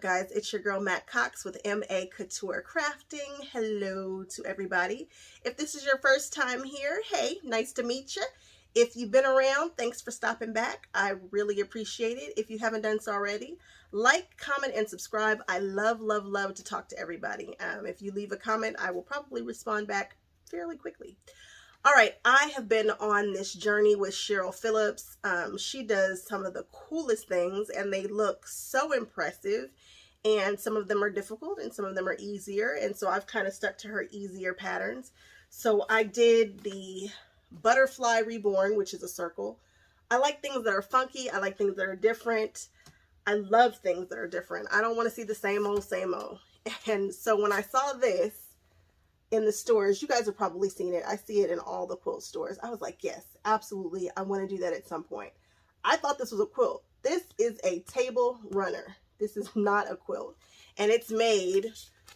guys? It's your girl Matt Cox with MA Couture Crafting. Hello to everybody. If this is your first time here, hey, nice to meet you. If you've been around, thanks for stopping back. I really appreciate it. If you haven't done so already, like, comment, and subscribe. I love to talk to everybody. If you leave a comment, I will probably respond back fairly quickly. All right, I have been on this journey with Cheryl Phillips. She does some of the coolest things and they look so impressive, and some of them are difficult and some of them are easier, and so I've kind of stuck to her easier patterns. So I did the Butterfly Reborn, which is a circle. I like things that are funky. I like things that are different. I love things that are different. I don't want to see the same old, same old. And so when I saw this in the stores, you guys have probably seen it. I see it in all the quilt stores. I was like, yes, absolutely. I want to do that at some point. I thought this was a quilt. This is a table runner. This is not a quilt. And it's made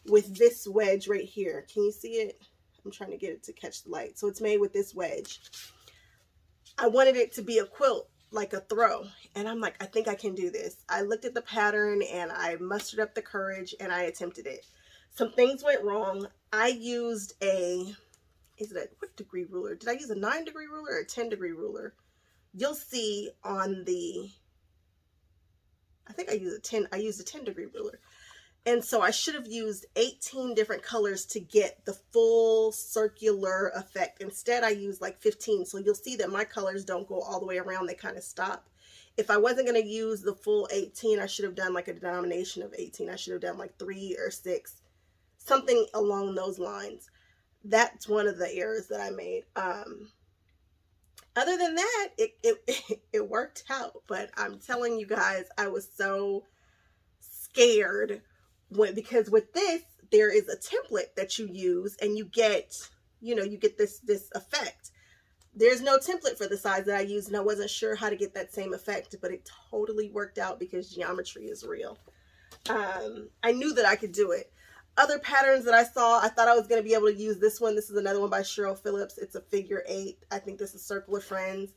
with this wedge right here. Can you see it? I'm trying to get it to catch the light. So it's made with this wedge. I wanted it to be a quilt, like a throw. And I'm like, I think I can do this. I looked at the pattern and I mustered up the courage and I attempted it. Some things went wrong. I used what degree ruler? Did I use a 9-degree ruler or a 10-degree ruler? You'll see on the, I think I used a 10-degree ruler. And so I should have used 18 different colors to get the full circular effect. Instead, I used like 15. So you'll see that my colors don't go all the way around. They kind of stop. If I wasn't going to use the full 18, I should have done like a denomination of 18. I should have done like 3 or 6. Something along those lines. That's one of the errors that I made. Other than that, it worked out. But I'm telling you guys, I was so scared because with this, there is a template that you use and you get this effect. There's no template for the size that I used, and I wasn't sure how to get that same effect, but it totally worked out because geometry is real. I knew that I could do it. Other patterns that I saw, I thought I was going to be able to use this one. This is another one by Cheryl Phillips. It's a figure 8. I think this is Circle of Friends.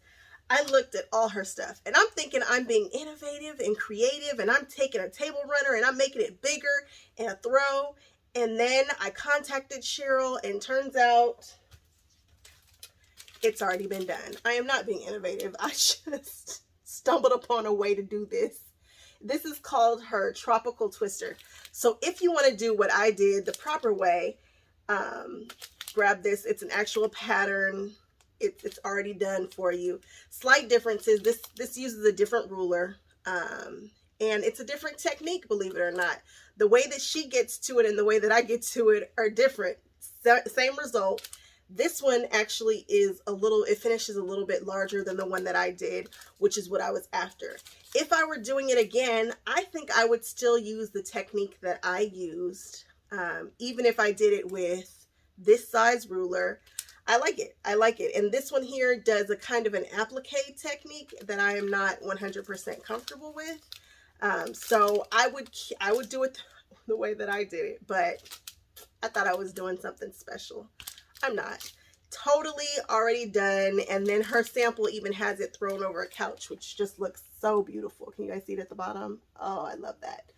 I looked at all her stuff and I'm thinking I'm being innovative and creative, and I'm taking a table runner and I'm making it bigger and a throw. And then I contacted Cheryl and turns out it's already been done. I am not being innovative. I just stumbled upon a way to do this. This is called her Tropical Twister. So if you want to do what I did the proper way, grab this. It's an actual pattern. It's already done for you. Slight differences. This uses a different ruler. And it's a different technique, believe it or not. The way that she gets to it and the way that I get to it are different. Same result. This one actually is it finishes a little bit larger than the one that I did, which is what I was after. If I were doing it again, I think I would still use the technique that I used, even if I did it with this size ruler. I like it. I like it. And this one here does a kind of an applique technique that I am not 100% comfortable with. So I would do it the way that I did it, but I thought I was doing something special. I'm not. Totally already done. And then her sample even has it thrown over a couch, which just looks so beautiful. Can you guys see it at the bottom? Oh, I love that.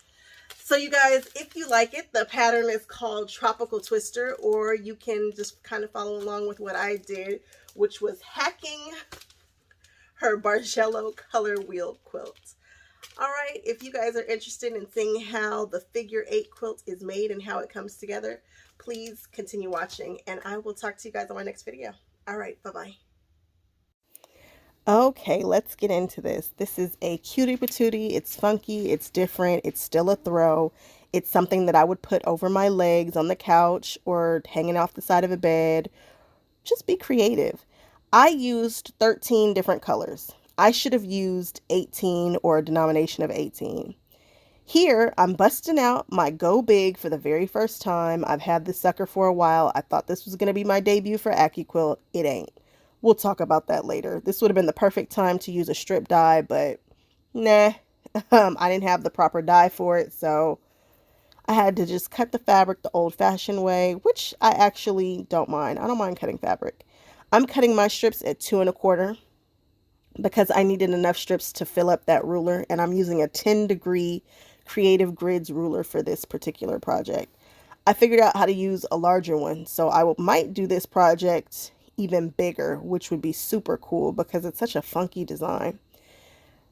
So you guys, if you like it, the pattern is called Tropical Twister, or you can just kind of follow along with what I did, which was hacking her Bargello color wheel quilt. All right, if you guys are interested in seeing how the figure 8 quilt is made and how it comes together, please continue watching, and I will talk to you guys on my next video. All right, bye-bye. Okay, let's get into this. This is a cutie patootie. It's funky, it's different, it's still a throw. It's something that I would put over my legs on the couch or hanging off the side of a bed. Just be creative. I used 13 different colors. I should have used 18 or a denomination of 18. Here, I'm busting out my Go Big for the very first time. I've had this sucker for a while. I thought this was going to be my debut for AccuQuilt. It ain't. We'll talk about that later. This would have been the perfect time to use a strip die, but nah. I didn't have the proper die for it, so I had to just cut the fabric the old-fashioned way, which I actually don't mind. I don't mind cutting fabric. I'm cutting my strips at 2 1/4 because I needed enough strips to fill up that ruler, and I'm using a 10-degree Creative Grids ruler for this particular project. I figured out how to use a larger one, so I might do this project even bigger, which would be super cool because it's such a funky design.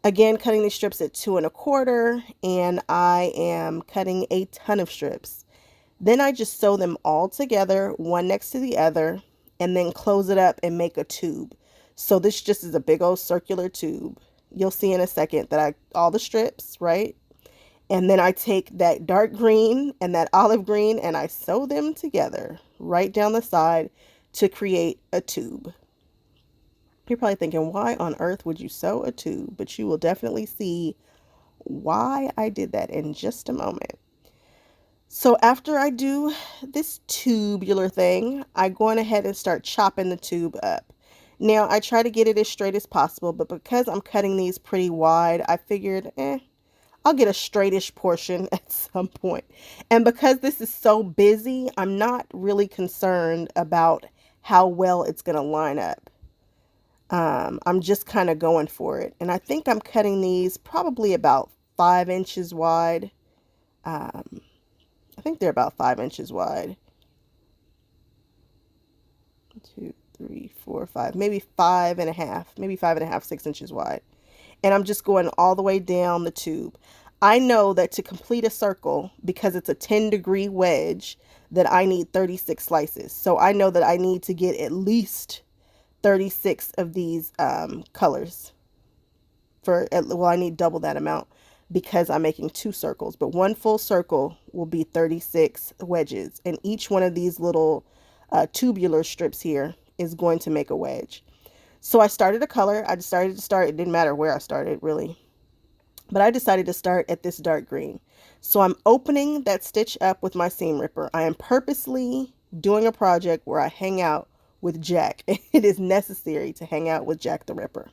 Again, cutting these strips at 2¼ and I am cutting a ton of strips. Then I just sew them all together, one next to the other, and then close it up and make a tube. So this just is a big old circular tube. You'll see in a second that all the strips, right? And then I take that dark green and that olive green and I sew them together right down the side to create a tube. You're probably thinking, why on earth would you sew a tube? But you will definitely see why I did that in just a moment. So after I do this tubular thing, I go on ahead and start chopping the tube up. Now I try to get it as straight as possible, but because I'm cutting these pretty wide, I figured, I'll get a straightish portion at some point. And because this is so busy, I'm not really concerned about how well it's going to line up. I'm just kind of going for it. And I think I'm cutting these probably about 5 inches wide. I think they're about 5 inches wide. 2, 3, 4, 5, maybe 5½, maybe 5½, 6 inches wide. And I'm just going all the way down the tube. I know that to complete a circle, because it's a 10-degree wedge, that I need 36 slices. So I know that I need to get at least 36 of these colors. Well, I need double that amount because I'm making 2 circles, but 1 full circle will be 36 wedges, and each one of these little tubular strips here is going to make a wedge. So I started a color. I decided to start, it didn't matter where I started really, but I decided to start at this dark green. So I'm opening that stitch up with my seam ripper. I am purposely doing a project where I hang out with Jack. It is necessary to hang out with Jack the Ripper.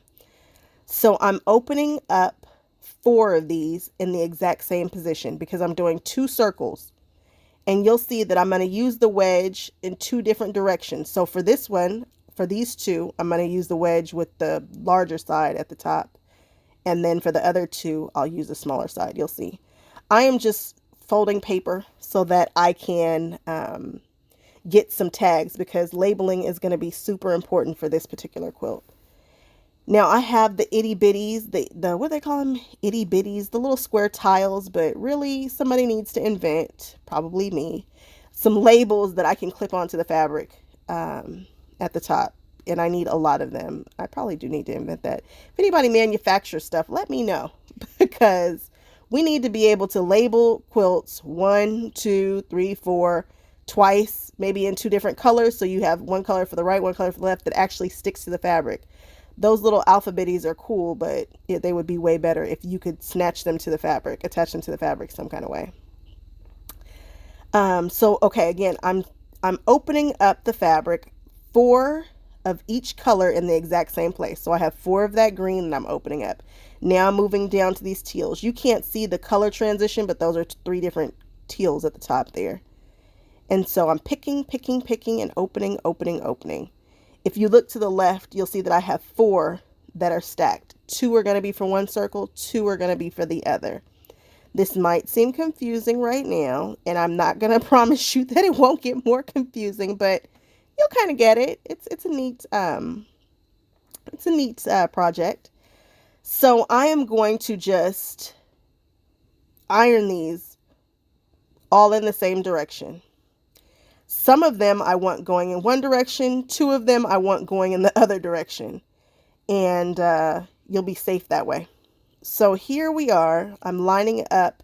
So I'm opening up 4 of these in the exact same position because I'm doing 2 circles. And you'll see that I'm going to use the wedge in 2 different directions. So for this one, for these 2, I'm going to use the wedge with the larger side at the top. And then for the other 2, I'll use the smaller side. You'll see. I am just folding paper so that I can get some tags because labeling is going to be super important for this particular quilt. Now I have the itty bitties, the what do they call them? Itty bitties, the little square tiles, but really somebody needs to invent, probably me, some labels that I can clip onto the fabric at the top. And I need a lot of them. I probably do need to invent that. If anybody manufactures stuff, let me know because we need to be able to label quilts 1, 2, 3, 4 twice, maybe in 2 different colors. So you have 1 color for the right, 1 color for the left that actually sticks to the fabric. Those little alphabetties are cool, but they would be way better if you could snatch them to the fabric, attach them to the fabric some kind of way. So, okay, again, I'm opening up the fabric, 4 of each color in the exact same place. So I have 4 of that green and I'm opening up. Now I'm moving down to these teals. You can't see the color transition, but those are 3 different teals at the top there. And so I'm picking, and opening, opening. If you look to the left, you'll see that I have 4 that are stacked. 2 are going to be for one circle, 2 are going to be for the other. This might seem confusing right now, and I'm not going to promise you that it won't get more confusing, but you'll kind of get it. It's a neat project. So I am going to just iron these all in the same direction. Some of them I want going in one direction, 2 of them I want going in the other direction, and you'll be safe that way. So here we are. I'm lining up.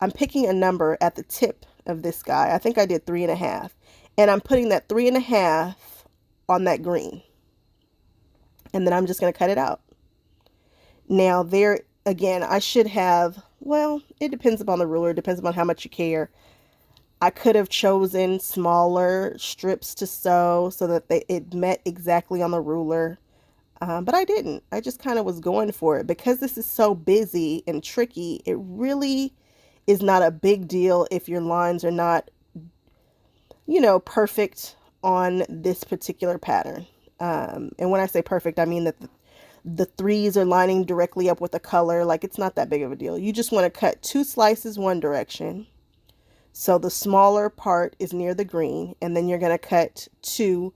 I'm picking a number at the tip of this guy. I think I did 3½, and I'm putting that 3½ on that green, and then I'm just going to cut it out. Now there again, I should have, well, it depends upon the ruler, it depends upon how much you care. I could have chosen smaller strips to sew so that it met exactly on the ruler, but I didn't. I just kind of was going for it. Because this is so busy and tricky, it really is not a big deal if your lines are not, perfect on this particular pattern. And when I say perfect, I mean that the threes are lining directly up with the color. Like, it's not that big of a deal. You just want to cut 2 slices one direction. So the smaller part is near the green, and then you're going to cut 2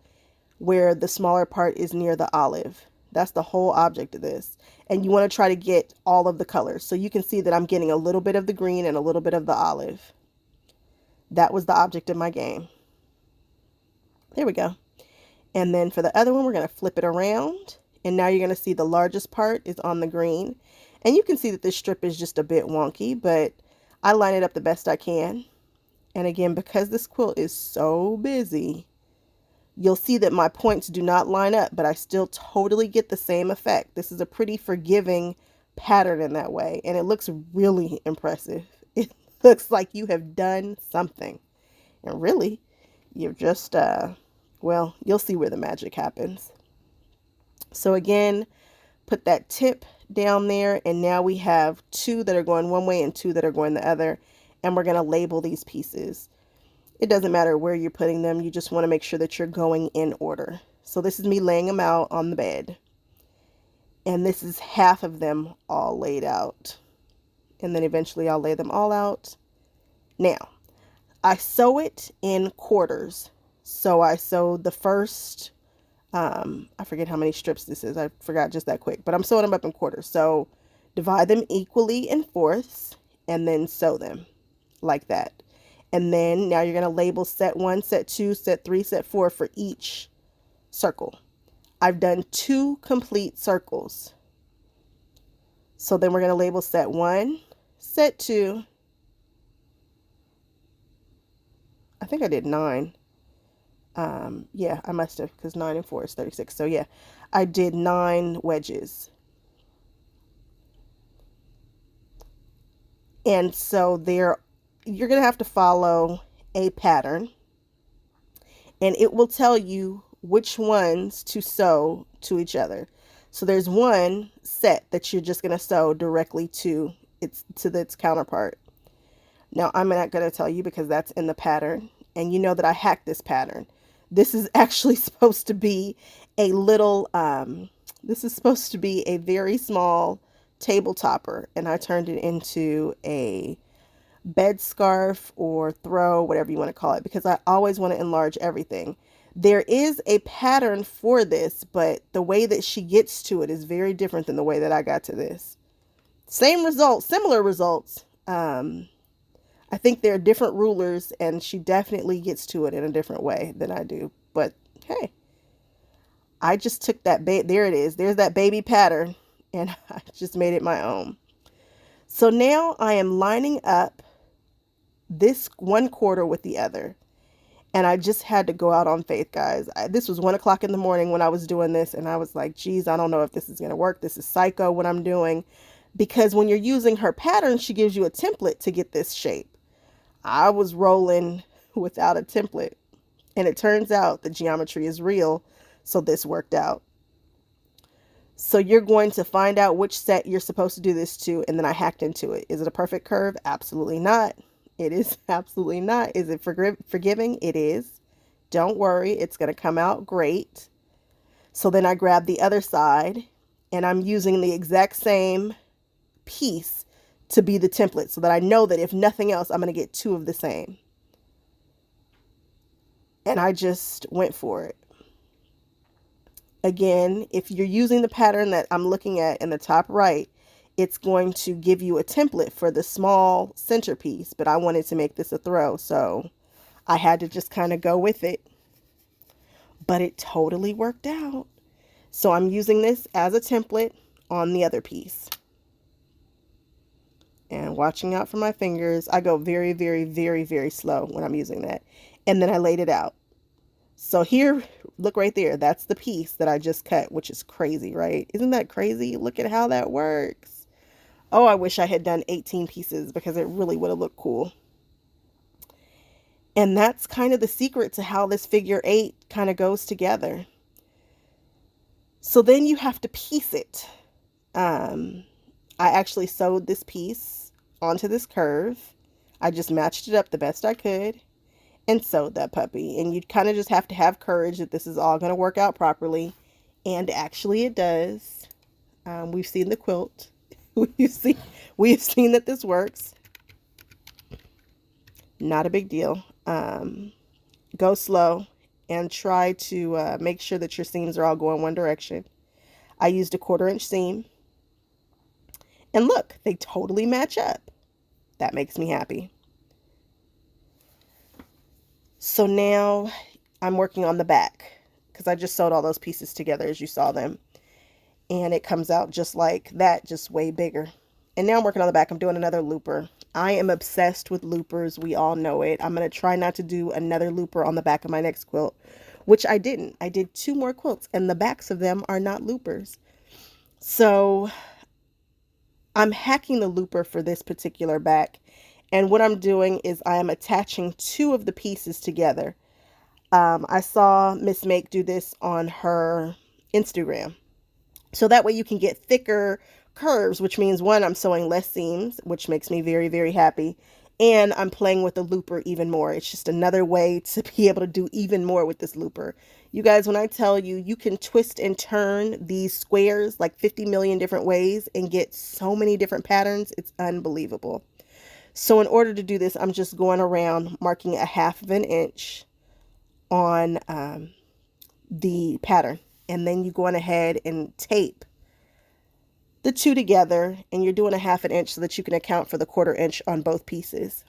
where the smaller part is near the olive. That's the whole object of this. And you want to try to get all of the colors. So you can see that I'm getting a little bit of the green and a little bit of the olive. That was the object of my game. There we go. And then for the other one, we're going to flip it around. And now you're going to see the largest part is on the green. And you can see that this strip is just a bit wonky, but I line it up the best I can. And again, because this quilt is so busy, you'll see that my points do not line up, but I still totally get the same effect. This is a pretty forgiving pattern in that way, and it looks really impressive. It looks like you have done something. And really, you've just, well, you'll see where the magic happens. So again, put that tip down there, and now we have 2 that are going one way and 2 that are going the other, and we're going to label these pieces. It doesn't matter where you're putting them. You just want to make sure that you're going in order. So this is me laying them out on the bed. And this is half of them all laid out. And then eventually I'll lay them all out. Now, I sew it in quarters. So I sewed the first, I forget how many strips this is. I forgot just that quick. But I'm sewing them up in quarters. So divide them equally in fourths and then sew them like that. And then now you're going to label set 1, set 2, set 3, set 4 for each circle. I've done 2 complete circles. So then we're going to label set 1, set 2. I think I did 9. Yeah, I must have, because 9 and 4 is 36. So yeah, I did 9 wedges. And so you're going to have to follow a pattern, and it will tell you which ones to sew to each other. So there's one set that you're just going to sew directly to its counterpart. Now I'm not going to tell you because that's in the pattern, and you know that I hacked this pattern. This is actually supposed to be a little, this is supposed to be a very small table topper, and I turned it into a bed scarf or throw, whatever you want to call it, because I always want to enlarge everything. There is a pattern for this, but the way that she gets to it is very different than the way that I got to this. Same results, similar results. I think there are different rulers, and she definitely gets to it in a different way than I do. But hey, I just took that, there it is. There's that baby pattern, and I just made it my own. So now I am lining up this 1/4 with the other. And I just had to go out on faith, guys. This was 1 o'clock in the morning when I was doing this. And I was like, geez, I don't know if this is going to work. This is psycho what I'm doing. Because when you're using her pattern, she gives you a template to get this shape. I was rolling without a template. And it turns out the geometry is real. So this worked out. So you're going to find out which set you're supposed to do this to. And then I hacked into it. Is it a perfect curve? Absolutely not. It is absolutely not. Is it forgiving? It is. Don't worry. It's going to come out great. So then I grab the other side, and I'm using the exact same piece to be the template so that I know that if nothing else, I'm going to get 2 of the same. And I just went for it. Again, if you're using the pattern that I'm looking at in the top right, it's going to give you a template for the small centerpiece, but I wanted to make this a throw, so I had to just kind of go with it. But it totally worked out. So I'm using this as a template on the other piece. And watching out for my fingers, I go very, very, very, very slow when I'm using that. And then I laid it out. So here, look right there. That's the piece that I just cut, which is crazy, right? Isn't that crazy? Look at how that works. Oh, I wish I had done 18 pieces because it really would have looked cool. And that's kind of the secret to how this figure 8 kind of goes together. So then you have to piece it. I actually sewed this piece onto this curve. I just matched it up the best I could and sewed that puppy. And you kind of just have to have courage that this is all going to work out properly. And actually it does. We've seen the quilt. We've seen that this works. Not a big deal. Go slow and try to make sure that your seams are all going one direction. I used a 1/4 inch seam. And look, they totally match up. That makes me happy. So now I'm working on the back because I just sewed all those pieces together as you saw them. And it comes out just like that, just way bigger. And now I'm working on the back. I'm doing another looper. I am obsessed with loopers. We all know it. I'm going to try not to do another looper on the back of my next quilt, which I didn't. I did 2 more quilts and the backs of them are not loopers. So I'm hacking the looper for this particular back. And what I'm doing is I am attaching 2 of the pieces together. I saw Miss Make do this on her Instagram. So that way you can get thicker curves, which means, one, I'm sewing less seams, which makes me very, very happy. And I'm playing with the looper even more. It's just another way to be able to do even more with this looper. You guys, when I tell you, you can twist and turn these squares like 50 million different ways and get so many different patterns. It's unbelievable. So in order to do this, I'm just going around marking 1/2 inch on the pattern. And then you go on ahead and tape the 2 together, and you're doing 1/2 inch so that you can account for the 1/4 inch on both pieces.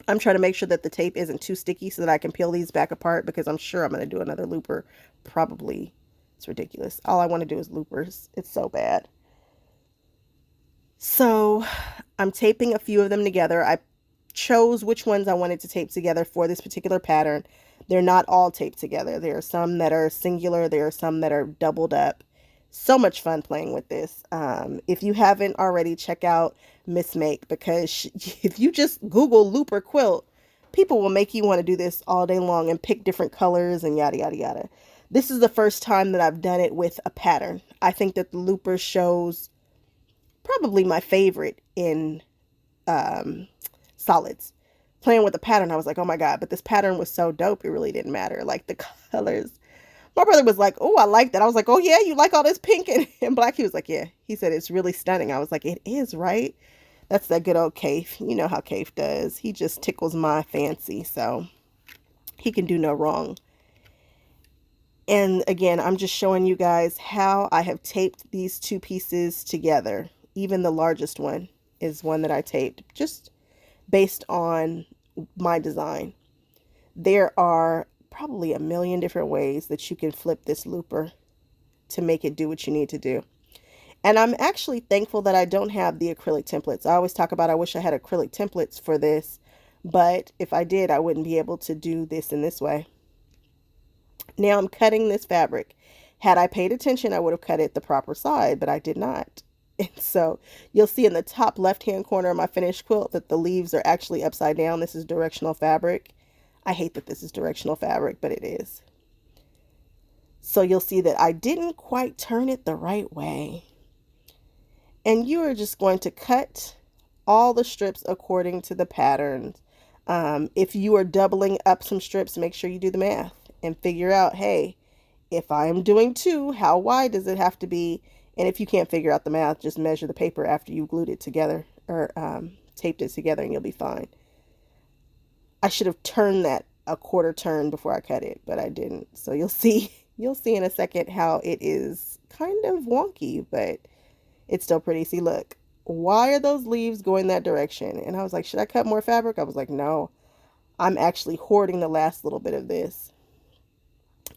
I'm trying to make sure that the tape isn't too sticky so that I can peel these back apart, because I'm sure I'm going to do another looper. Probably. It's ridiculous. All I want to do is loopers. It's so bad. So I'm taping a few of them together. I chose which ones I wanted to tape together for this particular pattern. They're not all taped together. There are some that are singular. There are some that are doubled up. So much fun playing with this. If you haven't already, check out Miss Make, because if you just Google looper quilt, people will make you want to do this all day long and pick different colors and yada, yada, yada. This is the first time that I've done it with a pattern. I think that the looper shows probably my favorite in solids. Playing with the pattern, I was like, oh my God, but this pattern was so dope, it really didn't matter. Like the colors. My brother was like, oh, I like that. I was like, oh yeah, you like all this pink and black? He was like, yeah. He said, it's really stunning. I was like, it is, right? That's that good old Kafe. You know how Kafe does. He just tickles my fancy, so he can do no wrong. And again, I'm just showing you guys how I have taped these 2 pieces together. Even the largest one is one that I taped just based on my design. There are probably a million different ways that you can flip this looper to make it do what you need to do. And I'm actually thankful that I don't have the acrylic templates. I always talk about I wish I had acrylic templates for this, but if I did, I wouldn't be able to do this in this way. Now I'm cutting this fabric. Had I paid attention, I would have cut it the proper side, but I did not. And so you'll see in the top left-hand corner of my finished quilt that the leaves are actually upside down. This is directional fabric. I hate that this is directional fabric, but it is. So you'll see that I didn't quite turn it the right way. And you are just going to cut all the strips according to the pattern. If you are doubling up some strips, make sure you do the math and figure out, hey, if I'm doing 2, how wide does it have to be? And if you can't figure out the math, just measure the paper after you glued it together or taped it together, and you'll be fine. I should have turned that a 1/4 turn before I cut it, but I didn't. So you'll see in a second how it is kind of wonky, but it's still pretty. See, look, why are those leaves going that direction? And I was like, should I cut more fabric? I was like, no, I'm actually hoarding the last little bit of this.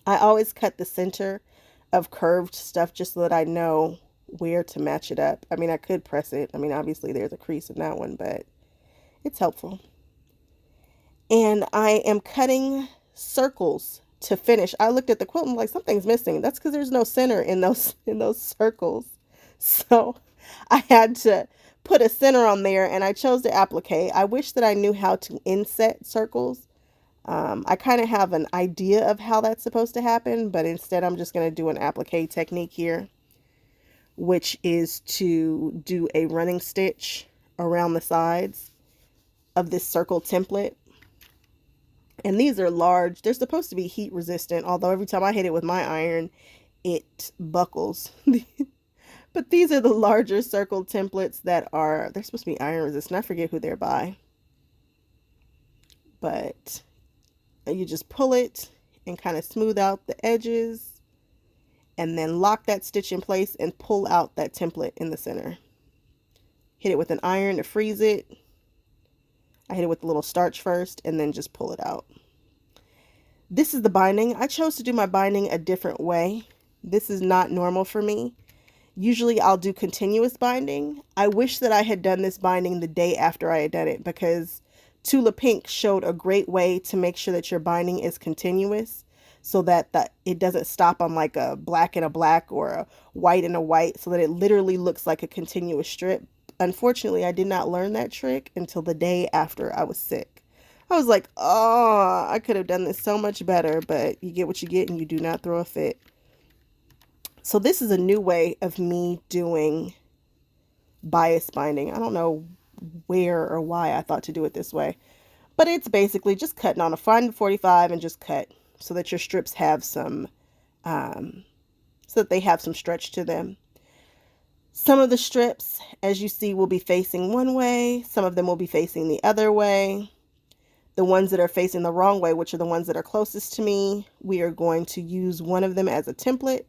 I always cut the center of curved stuff just so that I know where to match it up. I mean, I could press it. I mean, obviously there's a crease in that one, but it's helpful. And I am cutting circles to finish. I looked at the quilt and I'm like, something's missing. That's because there's no center in those circles. So I had to put a center on there, and I chose to applique. I wish that I knew how to inset circles. I kind of have an idea of how that's supposed to happen, but instead I'm just going to do an applique technique here, which is to do a running stitch around the sides of this circle template. And these are large. They're supposed to be heat resistant, although every time I hit it with my iron, it buckles. But these are the larger circle templates that are, they're supposed to be iron resistant. I forget who they're by. But you just pull it and kind of smooth out the edges and then lock that stitch in place and pull out that template in the center. Hit it with an iron to freeze it. I hit it with a little starch first and then just pull it out. This is the binding. I chose to do my binding a different way. This is not normal for me. Usually I'll do continuous binding. I wish that I had done this binding the day after I had done it, because Tula Pink showed a great way to make sure that your binding is continuous so that it doesn't stop on like a black and a black or a white and a white, so that it literally looks like a continuous strip. Unfortunately, I did not learn that trick until the day after I was sick. I was like, oh, I could have done this so much better, but you get what you get and you do not throw a fit. So this is a new way of me doing bias binding. I don't know where or why I thought to do it this way, but it's basically just cutting on a fine 45 and just cut so that your strips have some, so that they have some stretch to them. Some of the strips, as you see, will be facing one way. Some of them will be facing the other way. The ones that are facing the wrong way, which are the ones that are closest to me, we are going to use one of them as a template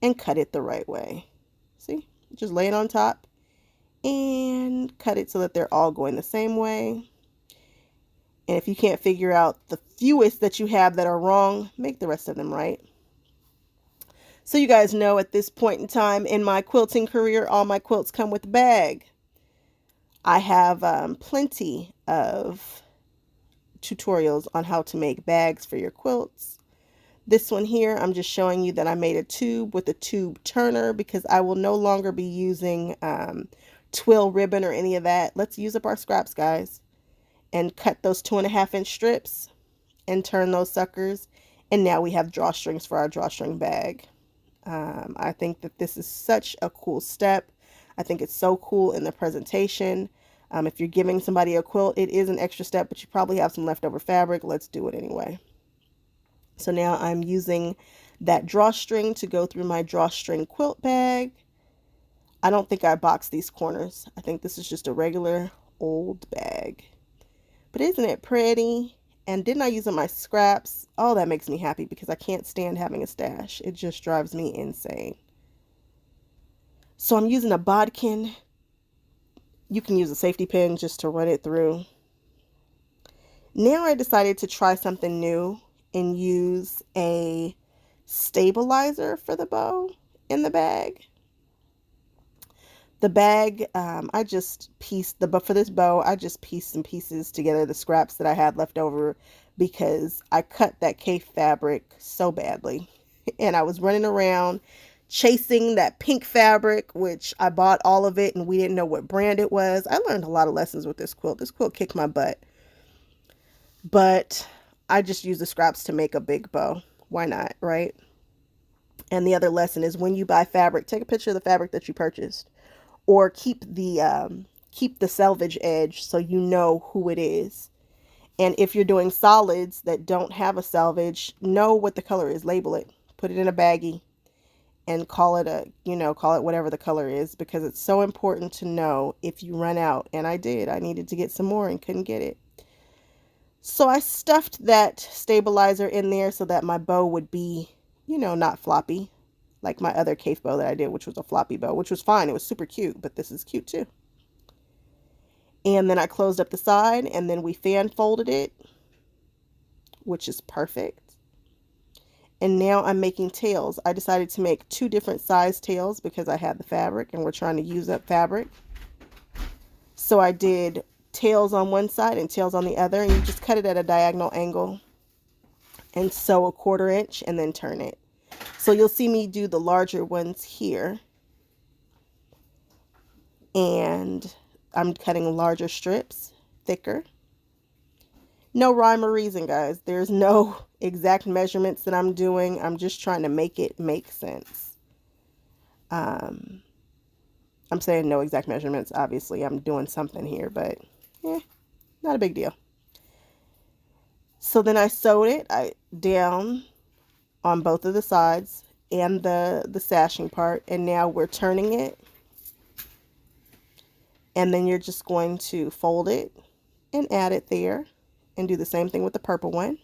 and cut it the right way. See, just lay it on top and cut it so that they're all going the same way. And if you can't figure out the fewest that you have that are wrong, make the rest of them right. So you guys know, at this point in time in my quilting career, all my quilts come with a bag. I have plenty of tutorials on how to make bags for your quilts. This one here, I'm just showing you that I made a tube with a tube turner, because I will no longer be using twill ribbon or any of that. Let's use up our scraps, guys, and cut those 2.5-inch strips and turn those suckers. And now we have drawstrings for our drawstring bag. I think that this is such a cool step. I think it's so cool in the presentation. If you're giving somebody a quilt, it is an extra step, but you probably have some leftover fabric. Let's do it anyway. So now I'm using that drawstring to go through my drawstring quilt bag. I don't think I boxed these corners. I think this is just a regular old bag. But isn't it pretty? And didn't I use up my scraps? Oh, that makes me happy, because I can't stand having a stash. It just drives me insane. So I'm using a bodkin. You can use a safety pin just to run it through. Now I decided to try something new and use a stabilizer for the bow in the bag. The bag, I just pieced for this bow, I just pieced some pieces together, the scraps that I had left over, because I cut that Cape fabric so badly. And I was running around chasing that pink fabric, which I bought all of it and we didn't know what brand it was. I learned a lot of lessons with this quilt. This quilt kicked my butt. But I just use the scraps to make a big bow. Why not, right? And the other lesson is, when you buy fabric, take a picture of the fabric that you purchased, or keep the selvage edge so you know who it is. And if you're doing solids that don't have a selvage, know what the color is, label it, put it in a baggie, and call it whatever the color is, because it's so important to know if you run out. And I did. I needed to get some more and couldn't get it. So I stuffed that stabilizer in there so that my bow would be, not floppy, like my other cave bow that I did, which was a floppy bow, which was fine. It was super cute, but this is cute too. And then I closed up the side, and then we fan folded it, which is perfect. And now I'm making tails. I decided to make 2 different size tails because I had the fabric and we're trying to use up fabric. So I did tails on one side and tails on the other, and you just cut it at a diagonal angle and sew a 1/4 inch and then turn it. So you'll see me do the larger ones here, and I'm cutting larger strips, thicker. No rhyme or reason, guys. There's no exact measurements that I'm doing. I'm just trying to make it make sense. I'm saying no exact measurements. Obviously, I'm doing something here, but not a big deal. So then I sewed it down on both of the sides, and the sashing part. And now we're turning it. And then you're just going to fold it and add it there. And do the same thing with the purple one.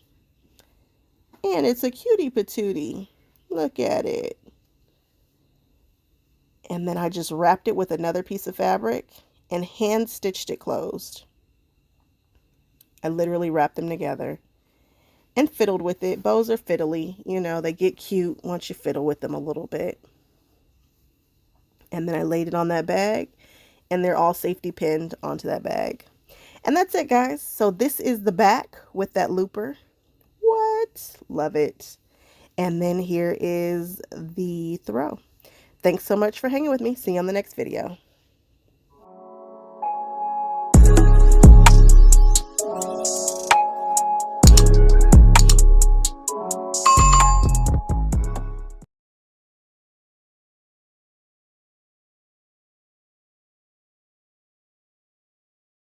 And it's a cutie patootie. Look at it. And then I just wrapped it with another piece of fabric and hand stitched it closed. I literally wrapped them together and fiddled with it. Bows are fiddly, you know, they get cute once you fiddle with them a little bit. And then I laid it on that bag, and they're all safety pinned onto that bag. And that's it, guys. So this is the back with that looper. What? Love it. And then here is the throw. Thanks so much for hanging with me. See you on the next video.